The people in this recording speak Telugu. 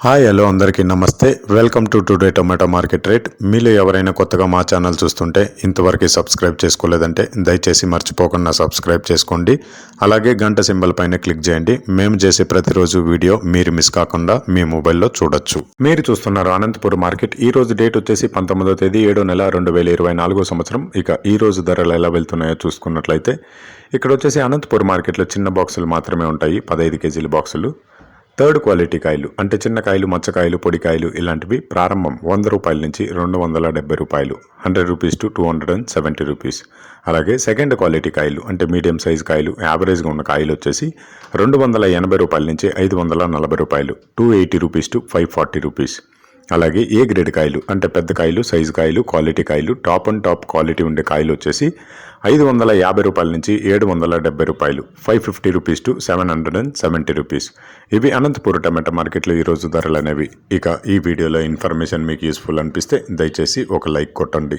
హాయ్ హలో అందరికీ నమస్తే. Welcome to today tomato market rate. మీలో ఎవరైనా కొత్తగా మా ఛానల్ చూస్తుంటే ఇంతవరకు సబ్స్క్రైబ్ చేసుకోలేదంటే దయచేసి మర్చిపోకుండా సబ్స్క్రైబ్ చేసుకోండి. అలాగే గంట సింబల్ పైన క్లిక్ చేయండి. మేము చేసే ప్రతిరోజు వీడియో మీరు మిస్ కాకుండా మీ మొబైల్లో చూడొచ్చు. మీరు చూస్తున్నారు అనంతపురం మార్కెట్. ఈ రోజు డేట్ వచ్చేసి 19వ తేదీ 7వ నెల 2024 సంవత్సరం. ఇక ఈ రోజు ధరలు ఎలా వెళ్తున్నాయో చూసుకున్నట్లయితే ఇక్కడ వచ్చేసి అనంతపురం మార్కెట్లో చిన్న బాక్సులు మాత్రమే ఉంటాయి, 15 కేజీల బాక్సులు. థర్డ్ క్వాలిటీ కాయలు అంటే చిన్న కాయలు, మచ్చకాయలు, పొడికాయలు ఇలాంటివి ప్రారంభం 100 రూపాయల నుంచి 270 రూపాయలు, 100 రూపీస్ టు 270 రూపీస్. అలాగే సెకండ్ క్వాలిటీ కాయలు అంటే మీడియం సైజ్ కాయలు, యావరేజ్గా ఉన్న కాయలు వచ్చేసి 280 రూపాయల నుంచి 540 రూపాయలు, 280 రూపీస్ టు 540 రూపీస్. అలాగే ఏ గ్రేడ్ కాయలు అంటే పెద్ద కాయలు, సైజు కాయలు, క్వాలిటీ కాయలు, టాప్ అండ్ టాప్ క్వాలిటీ ఉండే కాయలు వచ్చేసి 550 రూపాయల నుంచి 770 రూపాయలు, 550 రూపీస్ టు 770 రూపీస్. ఇవి అనంతపురం టమాటా మార్కెట్లో ఈరోజు ధరలు అనేవి. ఇక ఈ వీడియోలో ఇన్ఫర్మేషన్ మీకు యూస్ఫుల్ అనిపిస్తే దయచేసి ఒక లైక్ కొట్టండి.